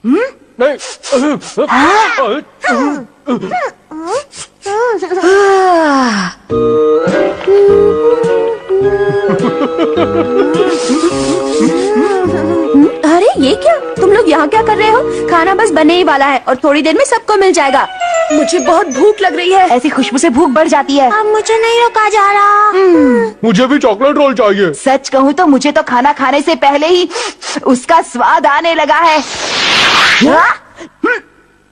नहीं। अरे ये क्या, तुम लोग यहाँ क्या कर रहे हो? खाना बस बनने ही वाला है और थोड़ी देर में सबको मिल जाएगा। मुझे बहुत भूख लग रही है। ऐसी खुशबू से भूख बढ़ जाती है। अब मुझे नहीं रोका जा रहा। मुझे भी चॉकलेट रोल चाहिए। सच कहूँ तो मुझे तो खाना खाने से पहले ही उसका स्वाद आने लगा है।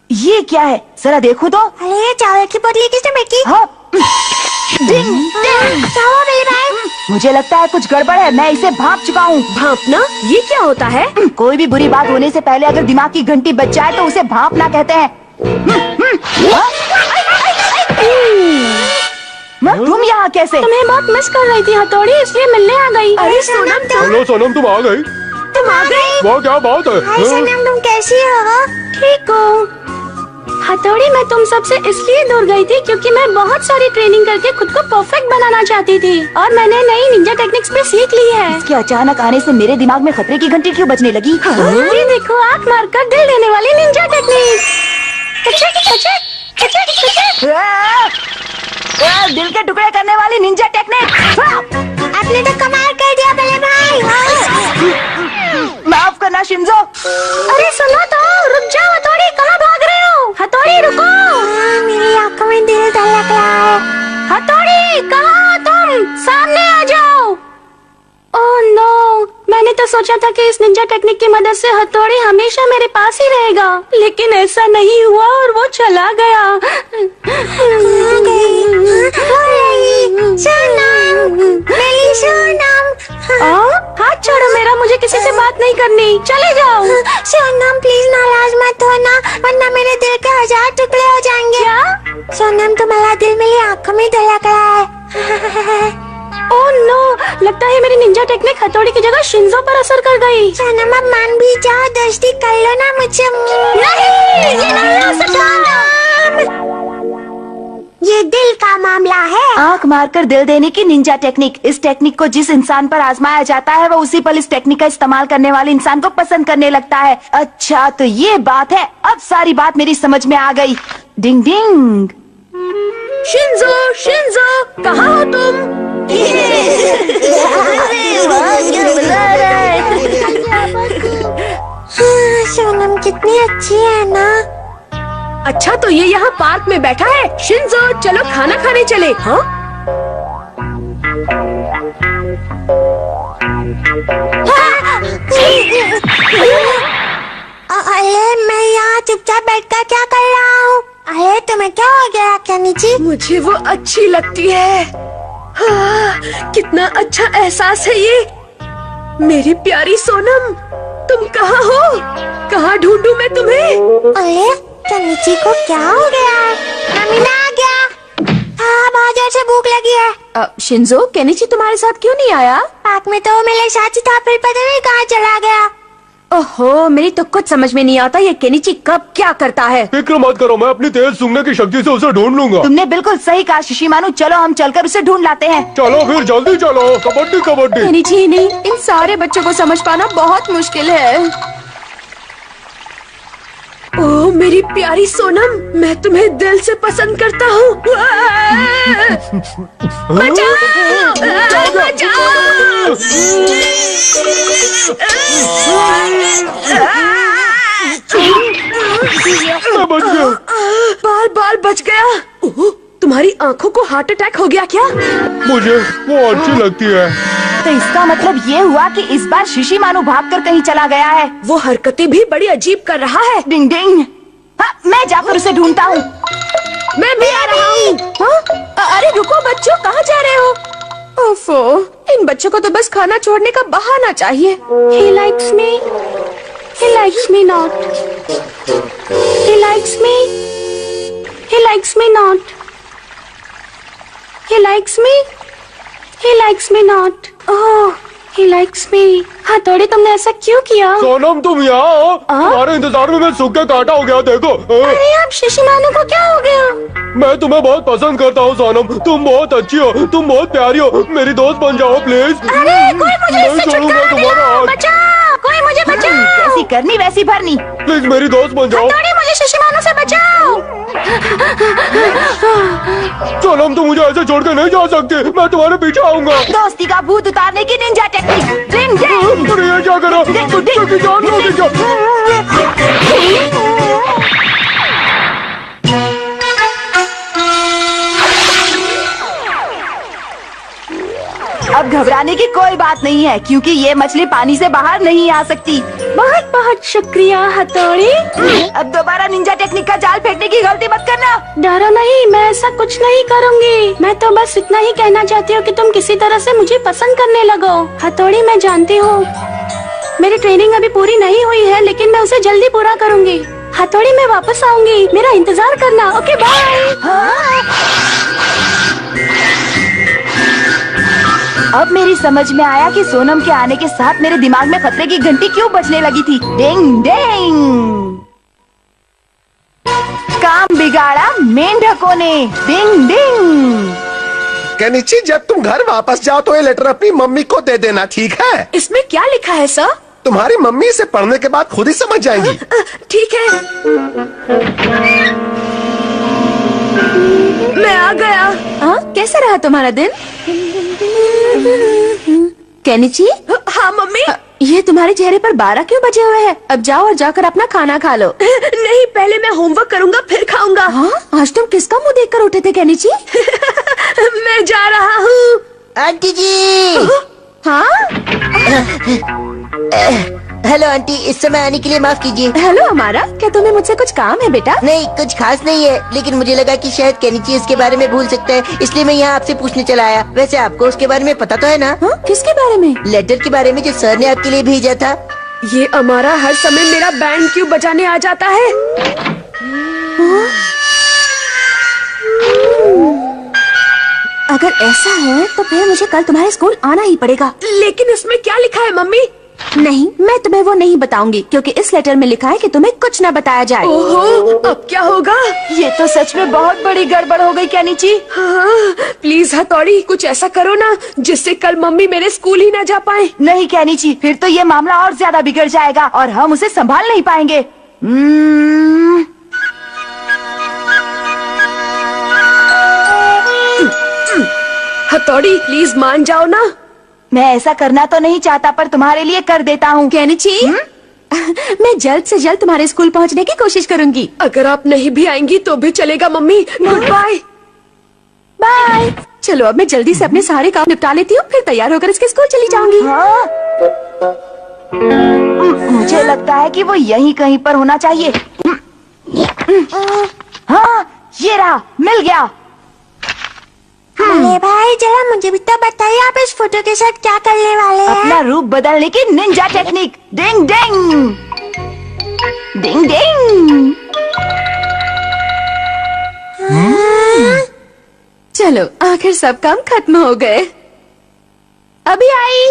ये क्या है, जरा देखो तो। अरे चावल की पोटली किसने फेंकी? हाँ। डिंग, डिंग। क्या हो रहा है? मुझे लगता है कुछ गड़बड़ है। मैं इसे भांप चुका हूँ। भांपना? ये क्या होता है? कोई भी बुरी बात होने से पहले अगर दिमाग की घंटी बज जाए तो उसे भांपना कहते हैं। तुम यहाँ कैसे? तुम्हें बहुत मिस कर रही थी हथौड़ी, इसलिए मिलने आ गई। अरे सोनम हेलो सोनम, तुम आ गई? तुम आ गई? वाह क्या बात है। हाय सोनम, तुम कैसी हो? ठीक हो। हथौड़ी, मैं तुम सबसे इसलिए दूर गई थी क्योंकि मैं बहुत सारी ट्रेनिंग करके खुद को परफेक्ट बनाना चाहती थी और मैंने नई निंजा टेक्निक्स भी सीख ली है। इसके अचानक आने से मेरे दिमाग में खतरे की घंटी क्यों बजने लगी? ये देखो, आंख मारकर दिल देने वाली निंजा टेक्निक। दिल के टुकड़े करने वाली निंजा टेक्निक। आपने तो कमाल कर दिया बड़े भाई। माफ करना शिंजो। अरे सुनो तो, रुक जाओ हथौड़ी, कहाँ भाग रहे हो? हथौड़ी रुको। मेरी आंखों में दिल धड़क रहा है। हथौड़ी कहाँ हो तुम? सामने आ जाओ। ओह नो, मैंने तो सोचा था कि इस निंजा टेक्निक की मदद से हथौड़ी हमेशा मेरे पास ही रहेगा, लेकिन ऐसा नहीं हुआ और वो चला गया। हाथ छोड़ो मेरा, मुझे किसी से बात नहीं करनी, चले जाओ। सोनम प्लीज नाराज मत होना, वरना मेरे दिल के 1000 टुकड़े हो जाएंगे। क्या? सोनम, तुम्हारा दिल मेरी आंखों में धड़क रहा है। ओह नो, लगता है मेरी निंजा टेक्निक हथौड़ी की जगह शिंजो पर असर कर गई। सोनम अब मान भी जाओ, दोस्ती कर लो ना मुझसे। नहीं, ये नहीं हो सकता। ये दिल का मामला है। आंख मारकर दिल देने की निंजा टेक्निक। इस टेक्निक को जिस इंसान पर आजमाया जाता है वो उसी पल इस टेक्निक का इस्तेमाल करने वाले इंसान को पसंद करने लगता है। अच्छा तो ये बात है, अब सारी बात मेरी समझ में आ गई। डिंग डिंग। शिंजो, शिंजो, कहाँ हो तुम? सोनम कितनी अच्छी है ना। अच्छा तो ये यहाँ पार्क में बैठा है। शिंजो, चलो खाना खाने चले। हाँ? अरे मैं यहाँ चुपचाप बैठकर क्या कर रहा हूँ? अरे तुम्हें क्या हो गया केनिची? मुझे वो अच्छी लगती है। हाँ, कितना अच्छा एहसास है ये। मेरी प्यारी सोनम, तुम कहाँ हो? कहाँ ढूंढूं मैं तुम्हें? अरे केनिची को क्या हो गया? नमीना आ गया। हाँ, बहुत जोर से भूख लगी है। शिंजो, केनिची तुम्हारे साथ क्यों नहीं आया? पार्क में तो वो मेरे साथ ही था, फिर पता नहीं कहाँ चला गया। ओहो, मेरी तो कुछ समझ में नहीं आता ये केनिची कब क्या करता है। फिक्र मत करो, मैं अपनी तेज सूंघने की शक्ति से उसे ढूंढ लूंगा। तुमने बिल्कुल सही कहा शिशिमानु, चलो हम चलकर उसे ढूंढ लाते हैं। चलो फिर जल्दी चलो। कबड्डी कबड्डी। केनिची नहीं, इन सारे बच्चों को समझ पाना बहुत मुश्किल है। ओह मेरी प्यारी सोनम, मैं तुम्हें दिल से पसंद करता हूँ। बचाओ! बचाओ! मैं बच गया। बाल बाल बच गया। ओह, तुम्हारी आंखों को हार्ट अटैक हो गया क्या? मुझे वो अच्छी लगती है। तो इसका मतलब ये हुआ कि इस बार शिशिमानु भागकर कहीं चला गया है। वो हरकतें भी बड़ी अजीब कर रहा है। डिंग डिंग। हाँ, मैं जाकर उसे ढूंढता हूँ। मैं भी आ रहा हूँ। हाँ? अरे रुको बच्चों, कहाँ जा रहे हो? ओफो, इन बच्चों को तो बस खाना छोड़ने का बहाना चाहिए। He likes me. He likes me not. He likes me. He likes me not. He likes me. He likes me not. Oh, he likes me. हथौड़ी, तुमने ऐसा क्यों किया? सोनम तुम यहाँ हो? तुम्हारे इंतजार में मैं सूख के काटा हो गया। देखो। अरे अब शिशिमानु को क्या हो गया? मैं तुम्हें बहुत पसंद करता हूँ सोनम, तुम बहुत अच्छी हो, तुम बहुत प्यारी हो, मेरी दोस्त बन जाओ प्लीज। अरे कोई मुझे नहीं इससे छोड़ूंगा छुटकारा तुम्हारा दिलाओ, हाथ। बचाओ! कोई मुझे बचाओ। जैसी करनी वैसी भरनी। प्लीज मेरी दोस्त बन जाओ। हथौड़ी मुझे शिशुमानु से बचाओ। सोनम तुम मुझे ऐसे छोड़ के नहीं जा सकते, मैं तुम्हारे पीछे आऊंगा। दोस्ती का भूत उतारने की निंजा टेक्निक। ड्रिंग ड्रिंग। अरे ये क्या करा? क्योंकि जान लोगे क्या? अब घबराने की कोई बात नहीं है, क्योंकि ये मछली पानी से बाहर नहीं आ सकती। बहुत बहुत शुक्रिया हथौड़ी। अब दोबारा निंजा टेक्निक का जाल फेंकने की गलती मत करना। डरो नहीं, मैं ऐसा कुछ नहीं करूँगी। मैं तो बस इतना ही कहना चाहती हूँ कि तुम किसी तरह से मुझे पसंद करने लगो। हथौड़ी मैं जानती हूँ मेरी ट्रेनिंग अभी पूरी नहीं हुई है, लेकिन मैं उसे जल्दी पूरा करूँगी। हथौड़ी मैं वापस आऊँगी, मेरा इंतजार करना। Okay bye. अब मेरी समझ में आया कि सोनम के आने के साथ मेरे दिमाग में खतरे की घंटी क्यों बजने लगी थी। डिंग डिंग। काम बिगाड़ा मेंढकों ने। डिंग डिंग। केनिची, जब तुम घर वापस जाओ तो ये लेटर अपनी मम्मी को दे देना, ठीक है? इसमें क्या लिखा है सर? तुम्हारी मम्मी इसे पढ़ने के बाद खुद ही समझ जाएंगी। ठीक है, मैं आ गया। कैसा रहा तुम्हारा दिन? केनिची? हाँ मम्मी। ये तुम्हारे चेहरे पर 12 क्यों बजे हुए हैं? अब जाओ और जाकर अपना खाना खा लो। नहीं, पहले मैं होमवर्क करूँगा फिर खाऊंगा। हाँ? आज तुम किसका मुंह देखकर उठे थे केनिची? मैं जा रहा हूँ। आंटी जी। हाँ? हेलो आंटी, इस समय आने के लिए माफ कीजिए। हेलो हमारा, क्या तुम्हें मुझसे कुछ काम है बेटा? नहीं, कुछ खास नहीं है, लेकिन मुझे लगा कि शायद केनिची इसके बारे में भूल सकता है, इसलिए मैं यहाँ आपसे पूछने चला आया। वैसे आपको उसके बारे में पता तो है ना? हाँ? किसके बारे में? लेटर के बारे में जो सर ने आपके लिए भेजा था। ये हमारा हर समय मेरा बैंड क्यों बजाने आ जाता है? अगर ऐसा है तो फिर मुझे कल तुम्हारे स्कूल आना ही पड़ेगा। लेकिन इसमें क्या लिखा है मम्मी? नहीं, मैं तुम्हें वो नहीं बताऊंगी, क्योंकि इस लेटर में लिखा है कि तुम्हें कुछ न बताया जाए। ओहो, अब क्या होगा? ये तो सच में बहुत बड़ी गड़बड़ हो गई केनिची। हाँ, प्लीज हथौड़ी कुछ ऐसा करो ना जिससे कल मम्मी मेरे स्कूल ही न जा पाए। नहीं केनिची, फिर तो ये मामला और ज्यादा बिगड़ जाएगा और हम उसे संभाल नहीं पाएंगे। हथौड़ी प्लीज मान जाओ ना। मैं ऐसा करना तो नहीं चाहता, पर तुम्हारे लिए कर देता हूँ। केनिची, मैं जल्द से जल्द तुम्हारे स्कूल पहुँचने की कोशिश करूँगी। अगर आप नहीं भी आएंगी तो भी चलेगा मम्मी। Good bye. बाय। चलो अब मैं जल्दी से अपने सारे काम निपटा लेती हूँ, फिर तैयार होकर इसके स्कूल चली जाऊंगी। हाँ? मुझे लगता है कि वो यहीं कहीं पर होना चाहिए। हाँ, ये रहा, मिल गया। अरे भाई, जरा मुझे भी तो बताइए, आप इस फोटो के साथ क्या करने वाले हैं? अपना रूप बदलने की निंजा टेक्निक। डिंग डिंग। डिंग डिंग। चलो, आखिर सब काम खत्म हो गए। अभी आई।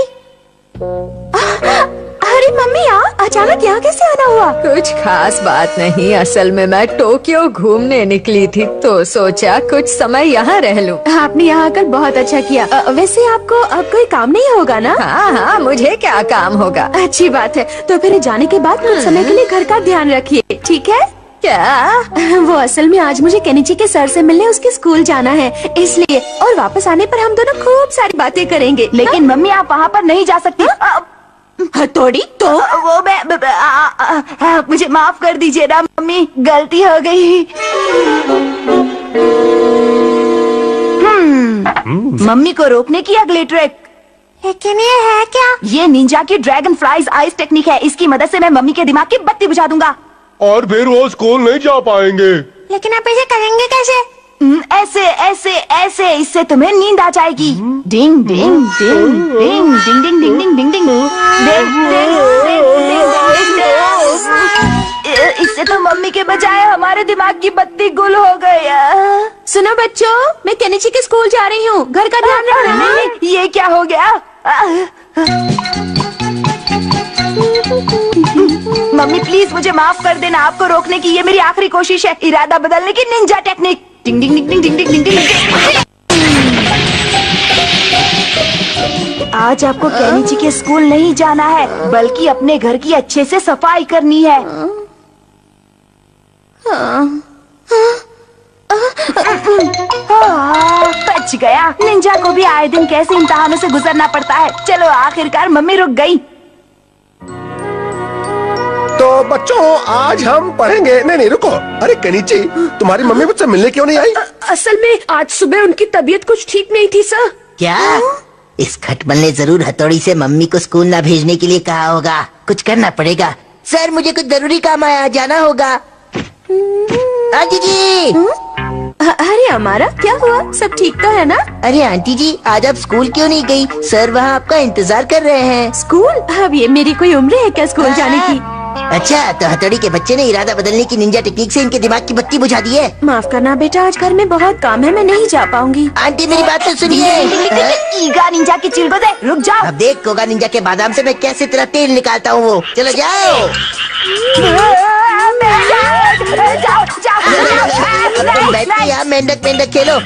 अरे मम्मी, अचानक यहाँ कैसे आना हुआ? कुछ खास बात नहीं, असल में मैं टोक्यो घूमने निकली थी तो सोचा कुछ समय यहाँ रह लूं। आपने यहाँ आकर बहुत अच्छा किया। वैसे आपको अब कोई काम नहीं होगा ना? हाँ, मुझे क्या काम होगा। अच्छी बात है, तो फिर जाने के बाद कुछ समय के लिए घर का ध्यान रखिए, ठीक है? क्या? वो असल में आज मुझे केनिची के सर से मिलने उसके स्कूल जाना है, इसलिए। और वापस आने पर हम दोनों खूब सारी बातें करेंगे। लेकिन मम्मी, आप वहाँ पर नहीं जा सकती। हथौड़ी तो वो मैं मुझे माफ कर दीजिए ना मम्मी, गलती हो गई। मम्मी को रोकने की अगली ट्रिक। लेकिन ये है क्या? ये निंजा की ड्रैगन फ्लाइज आइस टेक्निक है। इसकी मदद से मैं मम्मी के दिमाग की बत्ती बुझा दूंगा। और फिर वो स्कूल नहीं जा पाएंगे। लेकिन आप इसे करेंगे कैसे? ऐसे ऐसे ऐसे, इससे तुम्हें नींद आ जाएगी। डिंग डिंग डिंग डिंग डिंग डिंग डिंग डिंग डिंग डिंग डिंग। इससे तो मम्मी के बजाय हमारे दिमाग की बत्ती गुल हो गई। सुनो बच्चों, मैं केनिची के स्कूल जा रही हूँ, घर का ध्यान रखना। ये क्या हो गया? मम्मी प्लीज मुझे माफ कर देना, आपको रोकने की ये मेरी आखिरी कोशिश है। इरादा बदलने की निंजा टेक्निक। डिंग डिंग डिंग डिंग डिंग डिंग डिंग। आज आपको केनिची के स्कूल नहीं जाना है, बल्कि अपने घर की अच्छे से सफाई करनी है। बच गया। निंजा को भी आए दिन कैसे इम्तिहानों से गुजरना पड़ता है। चलो आखिरकार मम्मी रुक गई। तो बच्चों आज हम पढ़ेंगे। नहीं रुको। अरे केनिची, तुम्हारी मम्मी मुझसे मिलने क्यों नहीं आई? असल में आज सुबह उनकी तबीयत कुछ ठीक नहीं थी सर। क्या इस खटमल ने जरूर हथौड़ी से मम्मी को स्कूल ना भेजने के लिए कहा होगा। कुछ करना पड़ेगा। सर मुझे कुछ जरूरी काम आया, जाना होगा। आंटी जी। अरे हमारा क्या हुआ, सब ठीक तो है ना? अरे आंटी जी, आज आप स्कूल क्यों नहीं गई? सर वहाँ आपका इंतजार कर रहे हैं। स्कूल? अब ये मेरी कोई उम्र है क्या स्कूल जाने की? अच्छा, तो हथौड़ी के बच्चे ने इरादा बदलने की निंजा टेक्निक से इनके दिमाग की बत्ती बुझा दी है। माफ करना बेटा, आज घर में बहुत काम है, मैं नहीं जा पाऊंगी। आंटी मेरी बात तो सुनिए। ईगा निंजा की चिल को दे, रुक जाओ। अब देख कोगा निंजा के बादाम से मैं कैसे तेरा तेल निकालता हूँ। वो चलो जाओ। तुम बैठती यहाँ मेंढक मेंढक खेलो।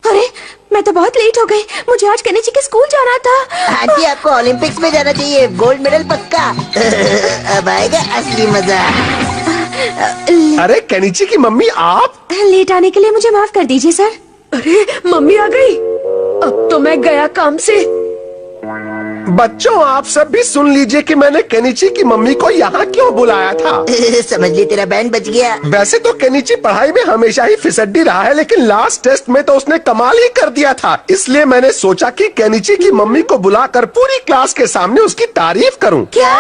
अरे मैं तो बहुत लेट हो गई, मुझे आज केनिची के स्कूल जाना था। आंटी आपको ओलंपिक्स में जाना चाहिए, गोल्ड मेडल पक्का। अब आएगा असली मजा। अरे केनिची की मम्मी आप? लेट आने के लिए मुझे माफ कर दीजिए सर। अरे मम्मी आ गई, अब तो मैं गया काम से। बच्चों आप सब भी सुन लीजिए कि मैंने केनिची की मम्मी को यहाँ क्यों बुलाया था। समझ लिए तेरा बैंड बच गया। वैसे तो केनिची पढ़ाई में हमेशा ही फिसड्डी रहा है, लेकिन लास्ट टेस्ट में तो उसने कमाल ही कर दिया था। इसलिए मैंने सोचा कि केनिची की मम्मी को बुलाकर पूरी क्लास के सामने उसकी तारीफ करूं। क्या?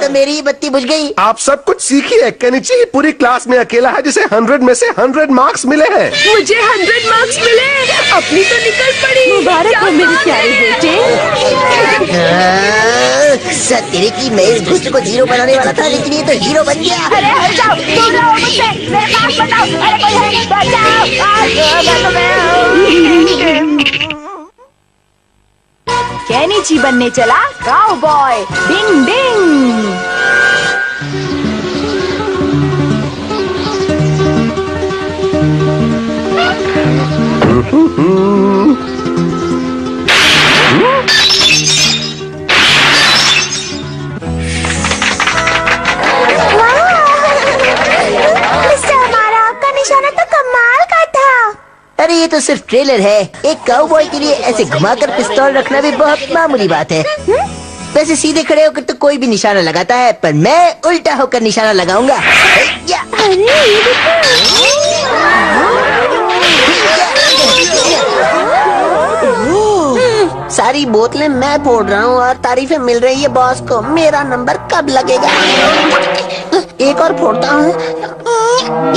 तो मेरी ही बत्ती बुझ गई। आप सब कुछ सीखिए। केनिची ही पूरी क्लास में अकेला है जिसे 100 में से 100 मार्क्स मिले हैं। मुझे 100 मार्क्स मिले, अपनी तो निकल पड़ी। मुबारक हो मेरे प्यारे बेटे। सत्य की मैं इस दुष्ट को जीरो बनाने वाला था, लेकिन ये तो हीरो बन गया। अरे हट जाओ, दूर रहो मुझसे, मेरे पास बताओ। अरे कोई है, बचाओ। केनिची बनने चला काउबॉय। डिंग डिंग। अरे ये तो सिर्फ ट्रेलर है। एक काउबॉय के लिए ऐसे घुमाकर पिस्तौल रखना भी बहुत मामूली बात है। वैसे सीधे खड़े होकर तो कोई भी निशाना लगाता है, पर मैं उल्टा होकर निशाना लगाऊंगा। सारी बोतलें मैं फोड़ रहा हूँ और तारीफें मिल रही है बॉस को। मेरा नंबर कब लगेगा? एक और फोड़ता हूँ।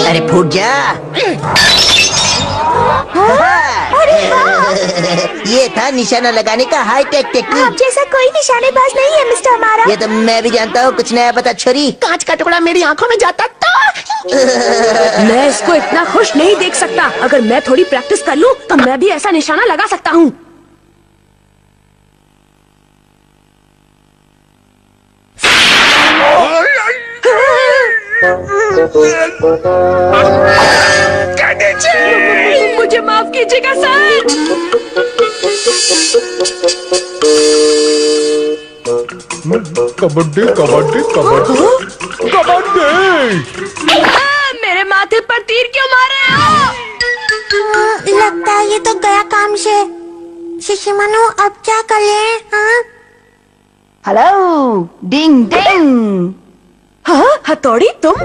अरे फूट जा। ये था निशाना लगाने का हाईटेक टेक्निक। आप जैसा कोई निशानेबाज नहीं है मिस्टर हमारा। ये तो मैं भी जानता हूँ। कुछ नया बता छोरी। कांच का टुकड़ा मेरी आंखों में जाता तो मैं इसको इतना खुश नहीं देख सकता। अगर मैं थोड़ी प्रैक्टिस कर लूँ तो मैं भी ऐसा निशाना लगा सकता हूँ। मुझे माफ कीजिएगा सर। कबड्डी कबड्डी कबड्डी कबड्डी। मेरे माथे पर तीर क्यों मारे हो? लगता है ये तो गया काम से। शिशिमानो अब क्या कर ले? हाँ? हेलो डिंग डिंग। हाँ हथौड़ी तुम?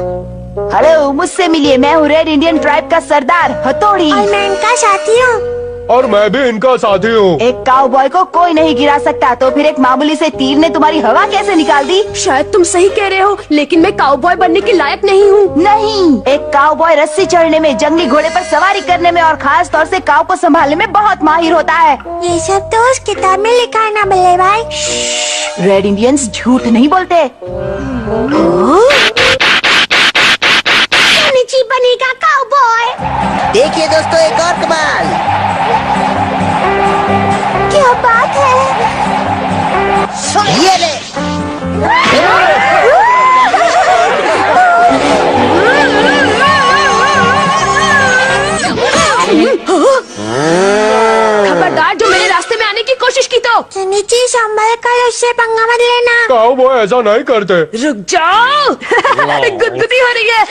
हेलो मुझसे मिलिए, मैं हूँ रेड इंडियन ट्राइब का सरदार हथौड़ी। और मैं इनका साथी हूँ। और मैं भी इनका साथी हूँ। एक काउबॉय को कोई नहीं गिरा सकता, तो फिर एक मामूली से तीर ने तुम्हारी हवा कैसे निकाल दी? शायद तुम सही कह रहे हो, लेकिन मैं काउबॉय बनने के लायक नहीं हूँ। नहीं, एक काउबॉय रस्सी चढ़ने में, जंगली घोड़े पर सवारी करने में और खास तौर से काऊ को संभालने में बहुत माहिर होता है। ये सब तो उस किताब में लिखा है ना बल्ले भाई। रेड इंडियंस झूठ नहीं बोलते। केनिची बनेगा काउबॉय। देखिए दोस्तों एक और कमाल। क्या बात है? ये ले। केनिची संभल कर उससे पंगा मत लेना। काऊ वो ऐसा नहीं करते। रुक जाओ। गुदगुदी हो रही है।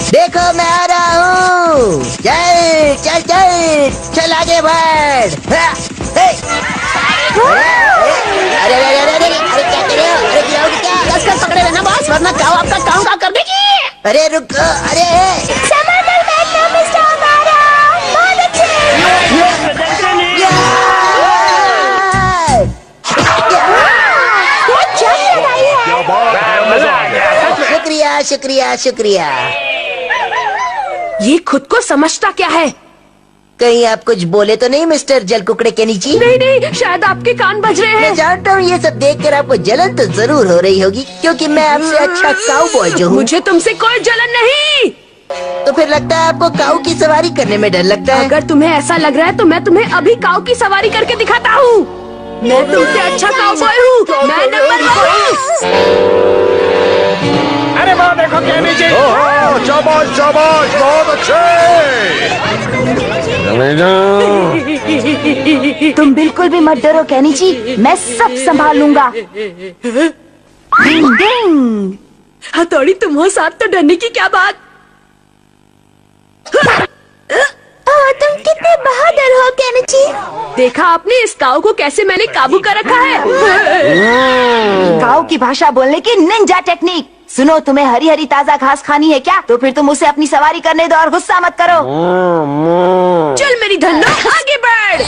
देखो मैं आ रहा हूँ। चल चल चल चल आगे बढ़। अरे अरे अरे अरे अरे क्या कर रहे हो? अरे गिराओगे क्या? कसकर पकड़े रहना बॉस, वरना काऊ आपका काऊ का कर देगी। अरे रुको, अरे समर बैठना मिस्टर हमारा, बहुत अच्छे। बहुत जंग लगाई है। शुक्रिया शुक्रिया शुक्रिया। ये खुद को समझता क्या है? कहीं आप कुछ बोले तो नहीं मिस्टर जलकुकड़े के नीचे? नहीं नहीं, शायद आपके कान बज रहे मैं हैं। जानता हूँ ये सब देखकर आपको जलन तो जरूर हो रही होगी, क्योंकि मैं आपसे अच्छा काउबॉय जो हूँ। मुझे तुमसे कोई जलन नहीं। तो फिर लगता है आपको काऊ की सवारी करने में डर लगता है। अगर तुम्हें ऐसा लग रहा है तो मैं तुम्हें अभी काऊ की सवारी करके दिखाता हूँ। मैं तुमसे अच्छा काउबॉय हूँ। मैं नंबर 1 हूँ। अरे वो देखो केनिची। शाबाश शाबाश, बहुत अच्छे। चले जाओ। तुम बिल्कुल भी मत डरो केनिची, मैं सब संभाल लूंगा। डिंग डिंग। हथौड़ी तुम हो साथ तो डरने की क्या बात। तुम कितने बहादुर हो केनिची। देखा आपने इस काऊ को कैसे मैंने काबू कर रखा है। काऊ की भाषा बोलने की निंजा टेक्निक। सुनो, तुम्हें हरी हरी ताजा घास खानी है क्या? तो फिर तुम उसे अपनी सवारी करने दो और गुस्सा मत करो। चल मेरी धन्नो, आगे बढ़।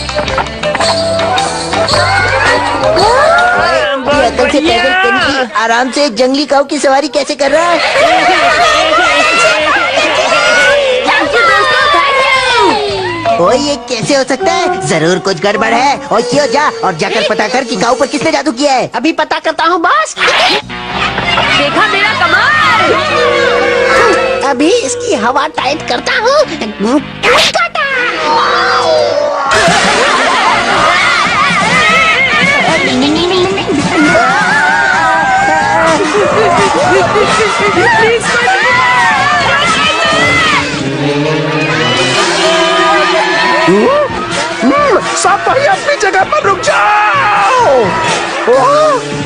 ये अकल से पैदल केनिची आराम से जंगली काऊ की सवारी कैसे कर रहा है? ओ ये कैसे हो सकता है? जरूर कुछ गड़बड़ है। और क्यों जा और जाकर पता कर कि काऊ पर किसने जादू किया है। अभी पता करता हूँ बॉस। देखा मेरा कमाल। अभी इसकी हवा टाइट करता हूँ। सब भाई अपनी जगह पर रुक जाओ।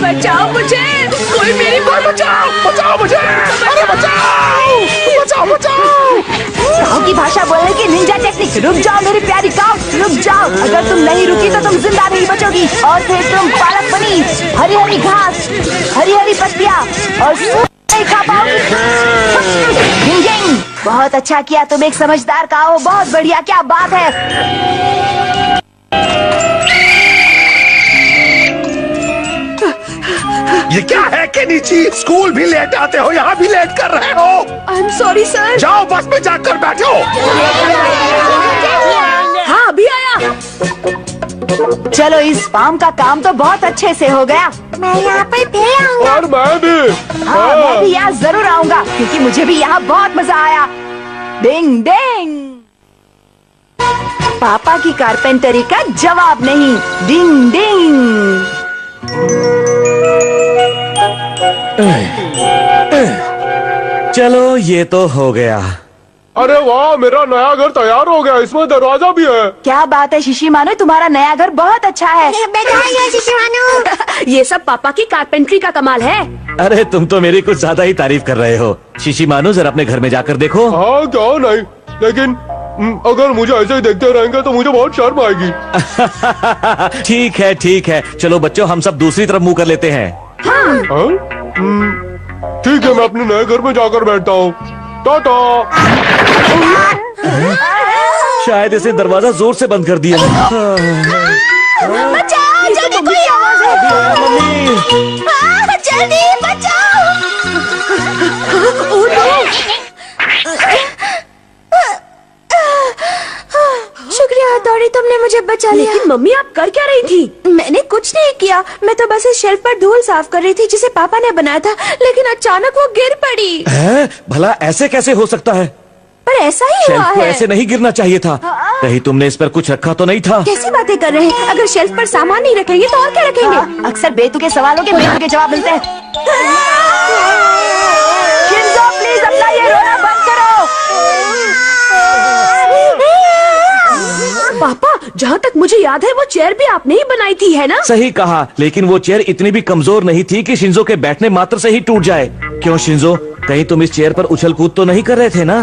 बचाओ मुझे, कोई मेरी बात बचाओ बचाओ मुझे, अरे बचाओ बचाओ बचाओ। काऊ की भाषा बोलने की निंजा टेक्निक। रुक जाओ मेरी प्यारी काऊ, रुक जाओ। अगर तुम नहीं रुकी तो तुम जिंदा नहीं बचोगी। और फिर तुम पालक पनीर, हरी हरी घास, हरी हरी पत्तियाँ और सूप नहीं खा पाओगी। डिंग डिंग। बहुत अच्छा किया, तुम एक समझदार काऊ। बहुत बढ़िया, क्या बात है। ये क्या है केनिची? स्कूल भी लेट आते हो, यहाँ भी लेट कर रहे हो। I am sorry sir. जाओ बस में जाकर बैठो। हाँ अभी आया। चलो, इस फार्म का काम तो बहुत अच्छे से हो गया। मैं यहाँ पर फिर आऊंगा। और मैं भी। हाँ, मैं भी यहाँ जरूर आऊंगा, क्योंकि मुझे भी यहाँ बहुत मजा आया। डिंग डिंग। पापा की कारपेंटरी का जवाब नहीं। डिंग डिंग। चलो ये तो हो गया। अरे वाह, मेरा नया घर तैयार हो गया। इसमें दरवाजा भी है। क्या बात है शिशिमानु, तुम्हारा नया घर बहुत अच्छा है। बधाई शिशिमानु। ये सब पापा की कारपेंट्री का कमाल है। अरे तुम तो मेरी कुछ ज्यादा ही तारीफ कर रहे हो। शिशिमानु जरा अपने घर में जाकर देखो। हाँ क्यों नहीं, लेकिन अगर मुझे ऐसे ही देखते रहेंगे तो मुझे बहुत शर्म आएगी। ठीक है चलो बच्चों, हम सब दूसरी तरफ मुंह कर लेते हैं। हाँ? ठीक है, मैं अपने नए घर में जाकर बैठता हूँ। टाटा। शायद इसने दरवाजा जोर से बंद कर दिया। बचाओ, जल्दी कोई आओ। मम्मी जल्दी बचाओ। शुक्रिया हथौड़ी, तुमने मुझे बचा लिया। लेकिन मम्मी आप कर क्या रही थी? मैंने कुछ नहीं किया, मैं तो बस इस शेल्फ पर धूल साफ कर रही थी जिसे पापा ने बनाया था, लेकिन अचानक वो गिर पड़ी। है? भला ऐसे कैसे हो सकता है? पर ऐसा ही हुआ शेल्फ को है। ऐसे नहीं गिरना चाहिए था। कहीं तुमने इस पर कुछ रखा तो नहीं था? कैसी बातें कर रहे हैं? अगर शेल्फ पर सामान नहीं रखेंगे तो और क्या रखेंगे? हाँ, अक्सर बेतुके सवालों के बेतुके जवाब मिलते हैं। शिंजो, प्लीज अपना ये रोना बंद करो। पापा, जहाँ तक मुझे याद है वो चेयर भी आपने ही बनाई थी, है ना? सही कहा, लेकिन वो चेयर इतनी भी कमजोर नहीं थी कि शिंजो के बैठने मात्र से ही टूट जाए। क्यों शिंजो, कहीं तुम इस चेयर पर उछल कूद तो नहीं कर रहे थे ना?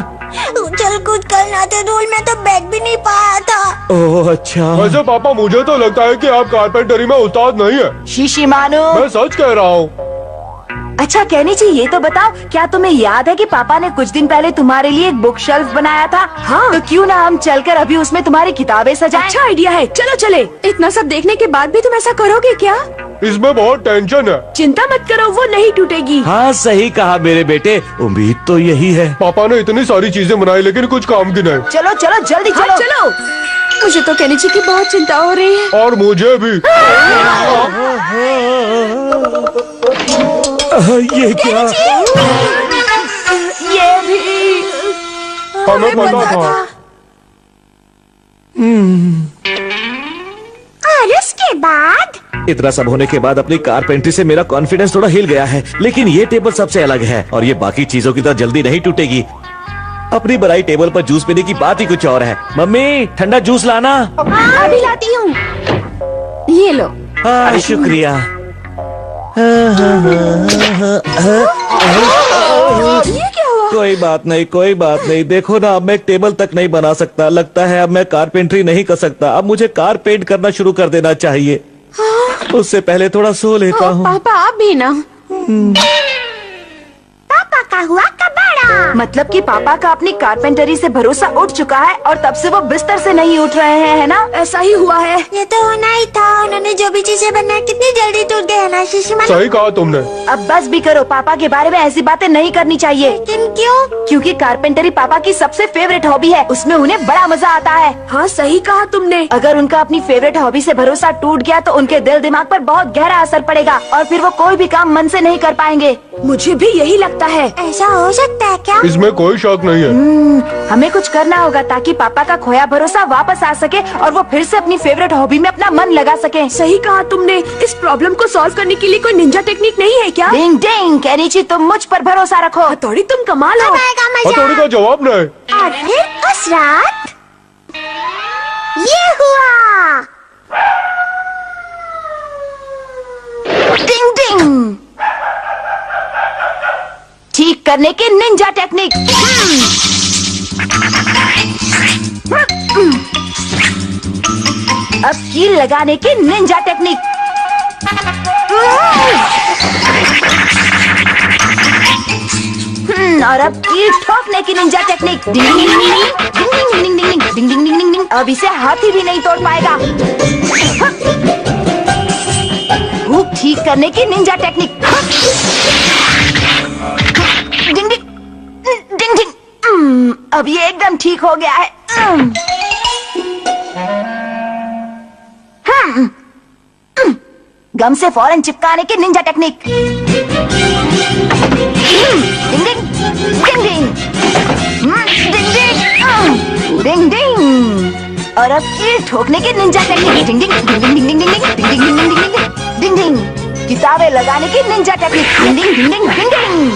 उछल कूद करना था रोल में तो बैठ भी नहीं पाया था। ओह अच्छा। वैसे पापा मुझे तो लगता है कि आप कारपेंटरी में उस्ताद नहीं है। शीशी मानो। मैं सच कह रहा हूँ। अच्छा केनिची, ये तो बताओ, क्या तुम्हें याद है कि पापा ने कुछ दिन पहले तुम्हारे लिए एक बुक शेल्फ बनाया था? हाँ। तो क्यों ना हम चलकर अभी उसमें तुम्हारी किताबें सजाएं? अच्छा आइडिया है, चलो चले। इतना सब देखने के बाद भी तुम ऐसा करोगे क्या? इसमें बहुत टेंशन है। चिंता मत करो, वो नहीं टूटेगी। हाँ सही कहा मेरे बेटे, उम्मीद तो यही है। पापा ने इतनी सारी चीजें बनाई लेकिन कुछ काम की नहीं। चलो चलो जल्दी हाँ, चलो। चलो। मुझे तो केनिची की बहुत चिंता हो रही है। और मुझे भी। ये क्या? ये भी। हमें पता था। और उसके बाद इतना सब होने के बाद अपनी कारपेंट्री से मेरा कॉन्फिडेंस थोड़ा हिल गया है, लेकिन ये टेबल सबसे अलग है और ये बाकी चीजों की तरह जल्दी नहीं टूटेगी। अपनी बनाई टेबल पर जूस पीने की बात ही कुछ और है। मम्मी ठंडा जूस लाना। अभी लाती हूँ। ये लो। हाँ शुक्रिया। ये क्या हुआ? कोई बात नहीं, कोई बात नहीं। देखो ना, अब मैं एक टेबल तक नहीं बना सकता। लगता है अब मैं कारपेंट्री नहीं कर सकता। अब मुझे कार पेंट करना शुरू कर देना चाहिए। उससे पहले थोड़ा सो लेता हूँ। पापा आप भी ना। पापा का हुआ कबाड़ा। मतलब कि पापा का अपनी कारपेंटरी से भरोसा उठ चुका है और तब से वो बिस्तर से नहीं उठ रहे हैं, है ना? ऐसा ही हुआ है। ये तो होना ही था। उन्होंने जो भी चीजें बनाई कितनी जल्दी टूट गए ना शीशी मानो। सही कहा तुमने। अब बस भी करो, पापा के बारे में ऐसी बातें नहीं करनी चाहिए। लेकिन क्यों? क्योंकि कारपेंटरी पापा की सबसे फेवरेट हॉबी है, उसमें उन्हें बड़ा मजा आता है। हाँ सही कहा तुमने। अगर उनका अपनी फेवरेट हॉबी से भरोसा टूट गया तो उनके दिल दिमाग पर बहुत गहरा असर पड़ेगा और फिर वो कोई भी काम मन से नहीं कर पाएंगे। मुझे भी यही लगता है। ऐसा हो सकता है क्या? इसमें कोई शक नहीं है। हमें कुछ करना होगा ताकि पापा का खोया भरोसा वापस आ सके और वो फिर से अपनी फेवरेट हॉबी में अपना मन लगा सके। सही कहा तुमने। इस प्रॉब्लम को सॉल्व करने के लिए कोई निंजा टेक्निक नहीं है क्या? डिंग डिंग, केनिची तुम मुझ पर भरोसा रखो। हथौड़ी तुम कमाल हो। आएगा मजा। हथौड़ी का जवाब नहीं। और फिर उस रात ये हुआ। डिंग डिंग, ठीक करने की निंजा टेक्निक। अब कील लगाने की निंजा टेक्निक। और अब कील ठोकने की निंजा टेक्निक। डिंग डिंग डिंग डिंग डिंग डिंग डिंग डिंग डिंग डिंग डिंग डिंग। अब इसे हाथी भी नहीं तोड़ पाएगा। हुक ठीक करने की निंजा टेक्निक। डिंग डिंग डिंग डिंग। अब ये एकदम ठीक हो गया है। गम से फौरन चिपकाने की निंजा टेक्निक। डिंग डिंग डिंग डिंग डिंग डिंग डिंग डिंग। और अब कील ठोकने की निंजा टेक्निक। डिंग डिंग डिंग डिंग डिंग डिंग डिंग डिंग डिंग डिंग डिंग डिंग डिंग। किताबें लगाने की निंजा टेक्निक। डिंग डिंग डिंग डिंग डिंग डिंग।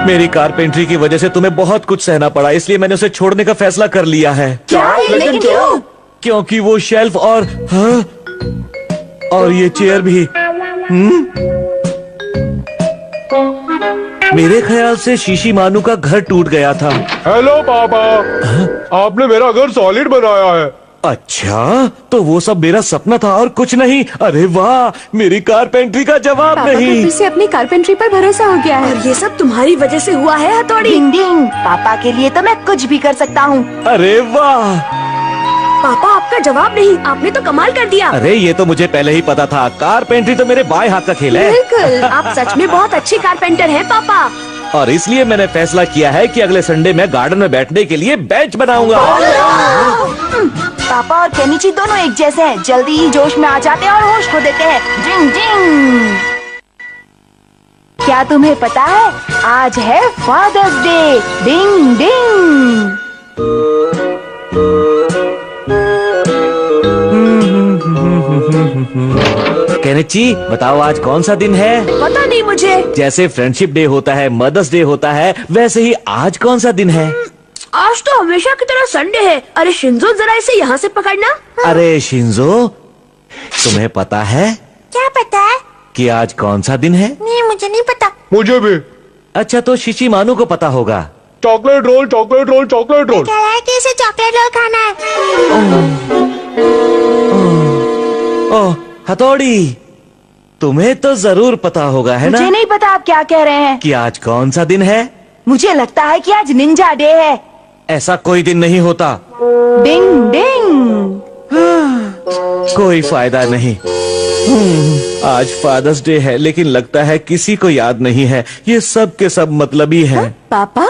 मेरी कारपेंट्री की वजह से तुम्हें बहुत कुछ सहना पड़ा, इसलिए मैंने उसे छोड़ने का फैसला कर लिया है। क्या? लेकिन क्यों? क्योंकि वो शेल्फ और और ये चेयर भी। मेरे ख्याल से शीशी मानू का घर टूट गया था। हेलो पापा, आपने मेरा घर सॉलिड बनाया है। अच्छा, तो वो सब मेरा सपना था और कुछ नहीं। अरे वाह, मेरी कारपेंट्री का जवाब पापा को नहीं। फिर से अपनी कारपेंट्री पर भरोसा हो गया है। और ये सब तुम्हारी वजह से हुआ है हथौड़ी। डिंग डिंग, पापा के लिए तो मैं कुछ भी कर सकता हूँ। अरे वाह। पापा आपका जवाब नहीं, आपने तो कमाल कर दिया। अरे ये तो मुझे पहले ही पता था, कारपेंट्री तो मेरे बाएं हाथ का खेल है। बिल्कुल, आप सच में बहुत अच्छे कारपेंटर हैं पापा। और इसलिए मैंने फैसला किया है कि अगले संडे मैं गार्डन में बैठने के लिए बेंच बनाऊंगा। पापा और केनिची दोनों एक जैसे हैं, जल्दी ही जोश में आ जाते हैं और होश खो देते हैं। डिंग डिंग। क्या तुम्हें पता है, आज है फादर्स डे। डिंग डिंग। केनिची, बताओ आज कौन सा दिन है? पता नहीं मुझे। जैसे फ्रेंडशिप डे होता है, मदर्स डे होता है, वैसे ही आज कौन सा दिन है? आज तो हमेशा की तरह संडे है। अरे शिंजो, जरा इसे यहाँ से पकड़ना। अरे शिंजो, तुम्हें पता है क्या पता है? कि आज कौन सा दिन है? नहीं, मुझे नहीं पता। मुझे भी। अच्छा, तो शिशी मानू को पता होगा। Chocolate roll, chocolate roll, chocolate roll. कह रहा है कि इसे चॉकलेट रोल खाना है। ओह हथौड़ी, तुम्हें तो जरूर पता होगा, है ना? मुझे नहीं पता आप क्या कह रहे हैं। कि आज कौन सा दिन है? मुझे लगता है कि आज निंजा डे है। ऐसा कोई दिन नहीं होता। डिंग डिंग। कोई फायदा नहीं। आज फादर्स डे है, लेकिन लगता है किसी को याद नहीं है। ये सब के सब मतलबी है। पापा,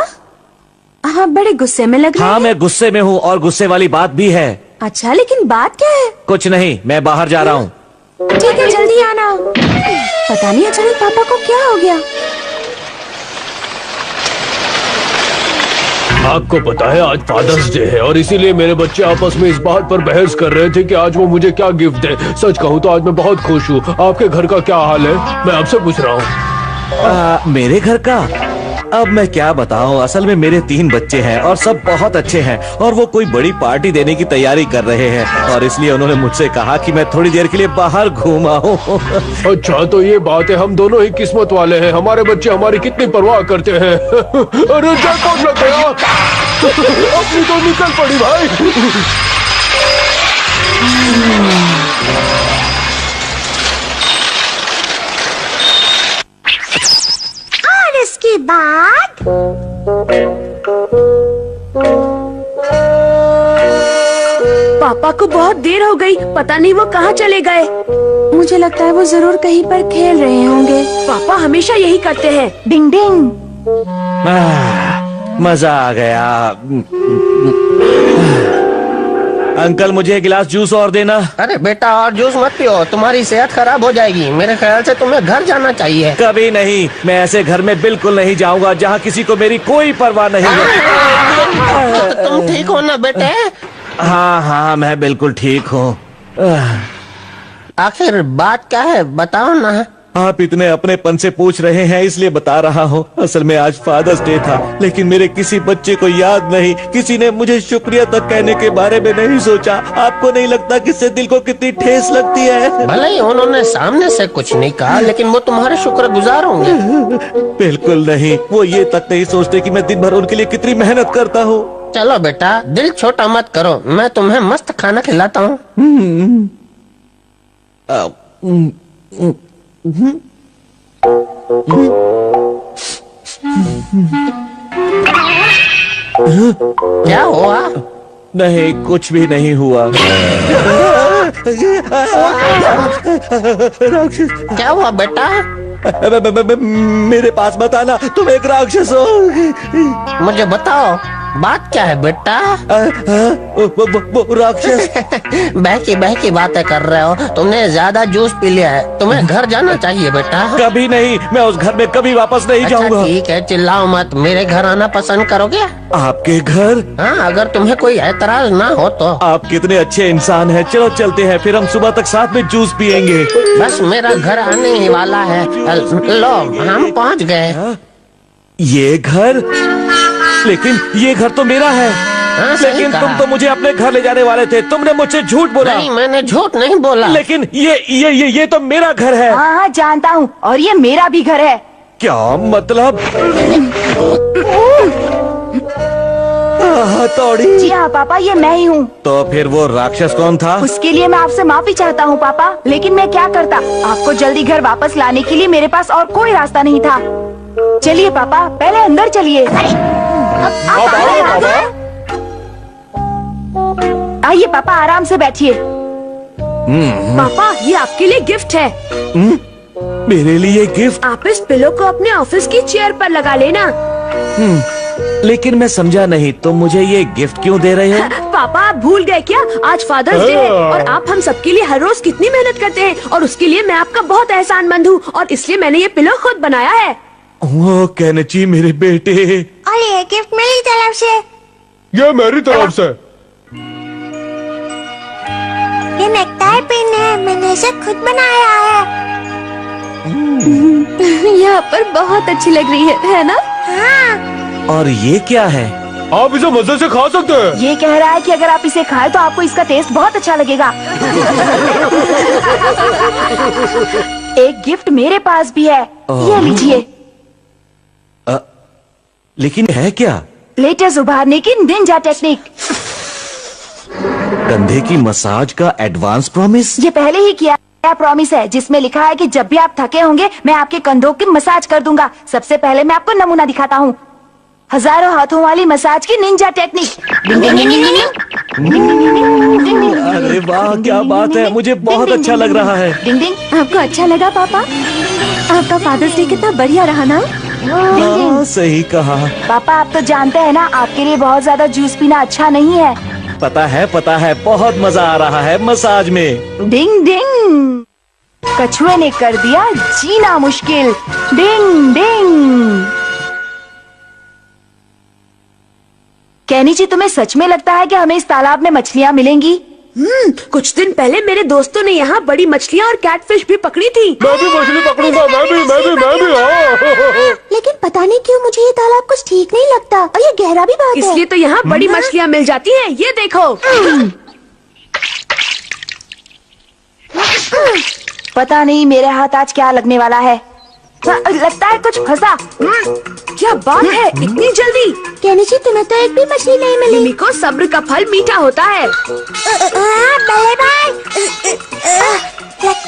आप बड़े गुस्से में लग रहे हाँ, हैं। मैं गुस्से में हूँ और गुस्से वाली बात भी है। अच्छा, लेकिन बात क्या है? कुछ नहीं, मैं बाहर जा रहा हूँ। ठीक है, जल्दी आना। पता नहीं अचानक पापा को क्या हो गया। आपको पता है आज फादर्स डे है और इसीलिए मेरे बच्चे आपस में इस बात पर बहस कर रहे थे कि आज वो मुझे क्या गिफ्ट दे। सच कहूँ तो आज मैं बहुत खुश हूँ। आपके घर का क्या हाल है? मैं आपसे पूछ रहा हूँ। मेरे घर का अब मैं क्या बताऊं। असल में मेरे 3 बच्चे हैं और सब बहुत अच्छे हैं और वो कोई बड़ी पार्टी देने की तैयारी कर रहे हैं और इसलिए उन्होंने मुझसे कहा कि मैं थोड़ी देर के लिए बाहर घूम आऊं। अच्छा, तो ये बात है, हम दोनों ही किस्मत वाले हैं। हमारे बच्चे हमारी कितनी परवाह करते हैं। अरे जैकपॉट लग गया। अपनी तो निकल पड़ी भाई। और इसके बाद पापा को बहुत देर हो गई, पता नहीं वो कहाँ चले गए। मुझे लगता है वो जरूर कहीं पर खेल रहे होंगे। पापा हमेशा यही करते हैं। डिंग डिंग। मजा आ गया। अंकल, मुझे एक गिलास जूस और देना। अरे बेटा, और जूस मत पियो, तुम्हारी सेहत खराब हो जाएगी। मेरे ख्याल से तुम्हें घर जाना चाहिए। कभी नहीं, मैं ऐसे घर में बिल्कुल नहीं जाऊंगा जहाँ किसी को मेरी कोई परवाह नहीं है। तुम ठीक हो ना बेटे? हाँ हाँ, मैं बिल्कुल ठीक हूँ। आखिर बात क्या है, बताओ ना। आप इतने अपनेपन से पूछ रहे हैं इसलिए बता रहा हूँ। असल में आज फादर्स डे था, लेकिन मेरे किसी बच्चे को याद नहीं। किसी ने मुझे शुक्रिया तक कहने के बारे में नहीं सोचा। आपको नहीं लगता कि इससे दिल को कितनी ठेस लगती है? भले ही उन्होंने सामने से कुछ नहीं कहा, लेकिन वो तुम्हारे शुक्रगुजार होंगे। बिल्कुल नहीं, वो ये तक नहीं सोचते कि मैं दिन भर उनके लिए कितनी मेहनत करता हूँ। चलो बेटा, दिल छोटा मत करो, मैं तुम्हें मस्त खाना खिलाता हूँ। क्या हुआ? नहीं, कुछ भी नहीं हुआ। क्या हुआ बेटा? मेरे पास मत आना, तुम एक राक्षस हो। मुझे बताओ, बात क्या है बेटा? वो राक्षस। बहकी बातें कर रहे हो। तुमने ज्यादा जूस पी लिया है, तुम्हें घर जाना चाहिए बेटा। कभी नहीं, मैं उस घर में कभी वापस नहीं जाऊंगा। ठीक है, चिल्लाओ मत। मेरे घर आना पसंद करोगे? आपके घर? हाँ, अगर तुम्हें कोई एतराज ना हो तो। आप कितने अच्छे इंसान हैं। चलो चलते हैं, फिर हम सुबह तक साथ में जूस पियेंगे। बस मेरा घर आने ही वाला है। लो, हम पहुँच गए। ये घर? लेकिन ये घर तो मेरा है। हाँ, सही लेकिन कहा। तुम तो मुझे अपने घर ले जाने वाले थे। तुमने मुझसे झूठ बोला। नहीं, मैंने झूठ नहीं बोला। लेकिन ये तो मेरा घर है। हाँ हाँ, जानता हूँ, और ये मेरा भी घर है। क्या मतलब? हथौड़ी? जी हाँ पापा, ये मैं ही हूँ। तो फिर वो राक्षस कौन था? उसके लिए मैं आपसे माफी चाहता हूँ पापा, लेकिन मैं क्या करता। आपको जल्दी घर वापस लाने के लिए मेरे पास और कोई रास्ता नहीं था। चलिए पापा, पहले अंदर चलिए। आइए पापा, आराम से बैठिए। पापा, ये आपके लिए गिफ्ट है। मेरे लिए गिफ्ट? आप इस पिलो को अपने ऑफिस की चेयर पर लगा लेना। लेकिन मैं समझा नहीं, तुम मुझे ये गिफ्ट क्यों दे रहे हो? पापा, आप भूल गए क्या? आज फादर्स डे है और आप हम सबके लिए हर रोज कितनी मेहनत करते हैं, और उसके लिए मैं आपका बहुत एहसानमंद हूँ, और इसलिए मैंने ये पिलो खुद बनाया है। ओ केनिची, मेरे बेटे। और ये गिफ्ट मेरी तरफ से। ये मेरी तरफ से। ये नेकटाई पिन है, मैंने इसे खुद बनाया है। यहाँ पर बहुत अच्छी लग रही है ना? हाँ। और ये क्या है? आप इसे मजे से खा सकते हैं। ये कह रहा है कि अगर आप इसे खाएं तो आपको इसका टेस्ट बहुत अच्छा लगेगा। एक गिफ्ट मेरे पास भी है, ये लीजिए। लेकिन है क्या? लेटेस्ट उभारने की निंजा टेक्निक। कंधे की मसाज का एडवांस प्रॉमिस। ये पहले ही किया प्रॉमिस है, जिसमें लिखा है कि जब भी आप थके होंगे मैं आपके कंधों की मसाज कर दूंगा। सबसे पहले मैं आपको नमूना दिखाता हूँ। हजारों हाथों वाली मसाज की निंजा टेक्निक। अरे वाह, क्या बात है, मुझे बहुत अच्छा लग रहा है। डिंग डिंग। आपको अच्छा लगा पापा? आपका फादर्स डे कितना बढ़िया रहा ना? हाँ, सही कहा। पापा आप तो जानते हैं ना, आपके लिए बहुत ज्यादा जूस पीना अच्छा नहीं है। पता है, बहुत मजा आ रहा है मसाज में। डिंग डिंग। कछुए ने कर दिया जीना मुश्किल। डिंग डिंग। कैनी जी, तुम्हें सच में लगता है कि हमें इस तालाब में मछलियाँ मिलेंगी? कुछ दिन पहले मेरे दोस्तों ने यहाँ बड़ी मछलियाँ और कैटफिश भी पकड़ी थी। मैं भी मछली पकड़ूंगा, मैं भी हाँ। लेकिन पता नहीं क्यों मुझे ये तालाब कुछ ठीक नहीं लगता, और ये गहरा भी बहुत है। इसलिए तो यहाँ बड़ी मछलियाँ मिल जाती हैं। ये देखो। पता नहीं मेरे हाथ आज क्या लगने वाला है। लगता है कुछ फंसा। क्या बात है, इतनी जल्दी? कहनी जी, तुम्हें तो एक भी मछली नहीं मिली। मिमी को सब्र का फल मीठा होता है। बल्ले भाई,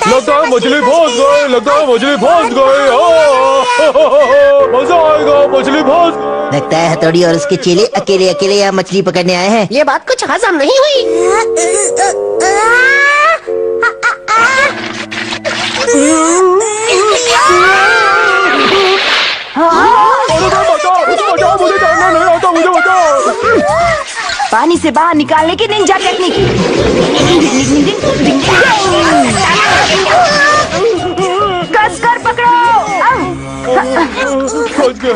लगता है मछली फंस गए, मजा आएगा, मछली फंस गए। लगता है हथौड़ी और उसके चेले अकेले अकेले यहाँ मछली पकड़ने आए हैं। ये बात कुछ हजम नहीं हुई। बचाओ, मुझे तैरना नहीं आता, मुझे बचाओ। पानी से बाहर निकालने की निंजा टेक्निक। कस कर पकड़ो। बच गया।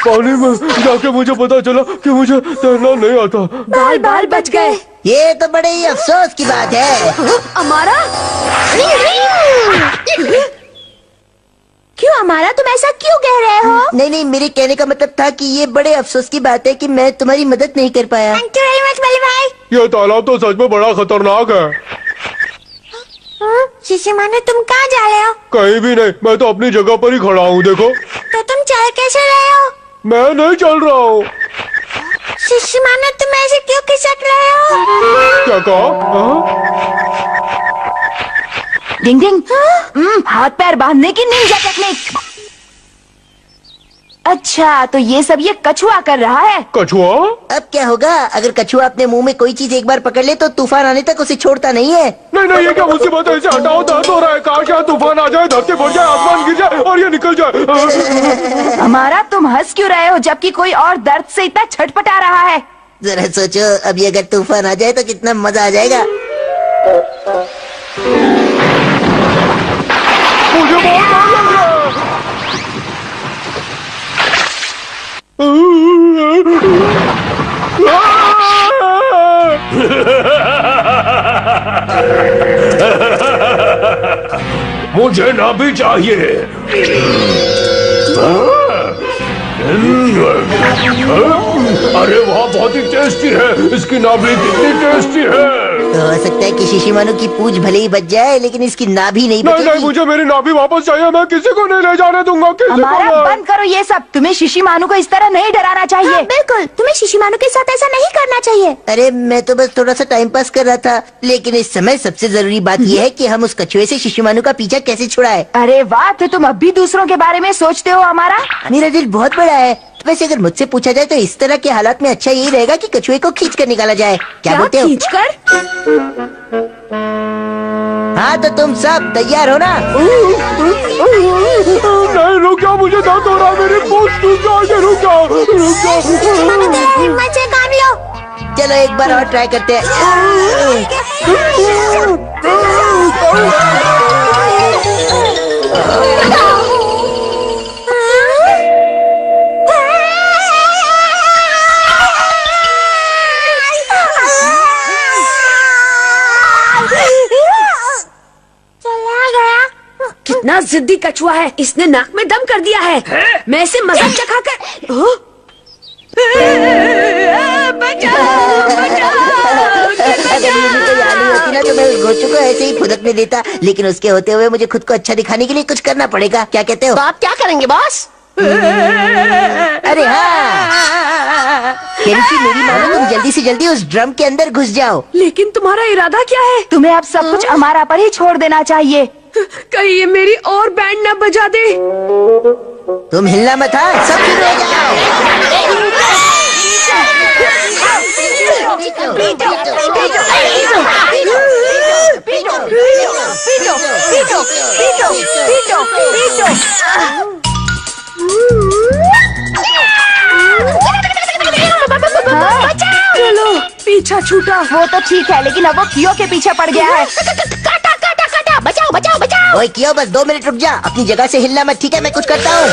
पानी में जाके मुझे पता चला कि मुझे तैरना नहीं आता। बाल बाल बच गए। ये तो बड़े ही अफसोस की बात है। हमारा क्यों हमारा, तुम ऐसा क्यों कह रहे हो? नहीं, मेरे कहने का मतलब था कि ये बड़े अफसोस की बात है कि मैं तुम्हारी मदद नहीं कर पाया। थैंक यू वेरी मच बल्ले भाई। ये तालाब तो सच में बड़ा खतरनाक है। शिशु मानो, तुम कहाँ जा रहे हो? कहीं भी नहीं, मैं तो अपनी जगह पर ही खड़ा हूँ। देखो। तो तुम चल कैसे रहे हो? मैं नहीं चल रहा हूँ। शिशु मानो, तुम ऐसे क्यों खिसक रहे हो? क्या कहा? डिंग डिंग। हाथ पैर बांधने की निंजा टेक्निक। अच्छा, तो ये सब ये कछुआ कर रहा है। कछुआ? अब क्या होगा? अगर कछुआ अपने मुंह में कोई चीज एक बार पकड़ ले तो तूफान आने तक उसे छोड़ता नहीं है। नहीं, ये क्या मुसीबत है? इसे हटाओ, दर्द हो रहा है। काश यहाँ तूफान आ जाए, धरती फट जाए, आसमान गिर जाए और ये निकल जाए। हमारा, तुम हंस क्यों रहे हो जबकि कोई और दर्द से इतना छटपटा रहा है? जरा सोचो, अभी अगर तूफान आ जाए तो कितना मजा आ जाएगा। मुझे बहुत डर लग रहा है। मुझे ना भी चाहिए। अरे वाह, बहुत ही टेस्टी है। इसकी नाभि कितनी टेस्टी है। तो हो सकता है कि शिशिमानु की पूंछ भले ही बच जाए, लेकिन इसकी नाभि नहीं बचेगी। नहीं, मुझे मेरी नाभि वापस चाहिए। मैं किसी को नहीं ले जाने दूंगा। हमारा, बंद करो ये सब। तुम्हें शिशिमानु को इस तरह नहीं डराना चाहिए। हाँ, बिल्कुल, तुम्हें शिशिमानु के साथ ऐसा नहीं करना चाहिए। अरे मैं तो बस थोड़ा सा टाइम पास कर रहा था, लेकिन इस समय सबसे जरूरी बात यह है कि हम उस कछुए से शिशिमानु का पीछा कैसे छुड़ाए। अरे वाह, तो तुम अब भी दूसरों के बारे में सोचते हो। हमारा, मेरा दिल बहुत बड़ा है। वैसे अगर मुझसे पूछा जाए तो इस तरह के हालात में अच्छा यही रहेगा कि कछुए को खींच कर निकाला जाए। क्या बोलते हो? खींच कर? हाँ, तो तुम सब तैयार हो ना? नहीं, रुक जाओ, मुझे दर्द हो रहा है। मेरी पूंछ टूट जाएगी। रुक जाओ। हिम्मत से काम लो। चलो एक बार और ट्राई करते हैं। जिद्दी कछुआ है, इसने नाक में दम कर दिया है। मैं इसे मजाक चखा कर अगर ये मुझे याद नहीं होती ना तो मैं उस गोचू को ऐसे ही फुदकने देता, लेकिन उसके होते हुए मुझे खुद को अच्छा दिखाने के लिए कुछ करना पड़ेगा। क्या कहते हो? तो आप क्या करेंगे बॉस? अरे हाँ केनिची, मेरी मानो तुम जल्दी से जल्दी उस ड्रम के अंदर घुस जाओ। लेकिन तुम्हारा इरादा क्या है? तुम्हें अब सब कुछ हमारा पर ही छोड़ देना चाहिए। कहीं ये मेरी और बैंड न बजा दे। तुम हिलना मत, हाँ सब शुरू हो जाओ। चलो पीछा छूटा। वो तो ठीक है, लेकिन अब वो कियो के पीछे पड़ गया है। काटा काटा काटा, बचाओ बचाओ बचाओ। ओए कियो, बस 2 मिनट रुक जा, अपनी जगह से हिलना मत, ठीक है? मैं कुछ करता हूँ।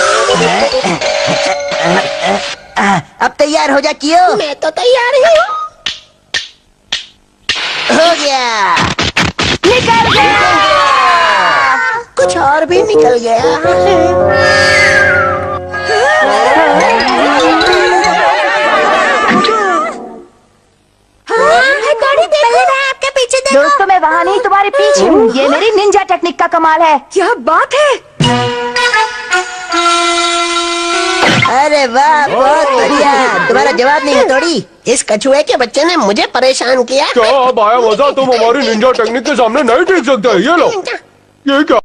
अब तैयार हो जा कियो। मैं तो तैयार ही हूँ। हो गया। निकल गया। कुछ और भी निकल गया। पहले मैं आपके पीछे देखो। दोस्तों, मैं वहाँ नहीं, तुम्हारे पीछे हूँ। ये मेरी निंजा टेक्निक का कमाल है। क्या बात है? अरे वाह, बहुत बढ़िया। तुम्हारा जवाब नहीं है थोड़ी। इस कछुए के बच्चे ने मुझे परेशान किया। क्या अब आया मजा? तुम हमारी निंजा टेक्निक के सामने नहीं टिक सकते। ये लो, ये क्या?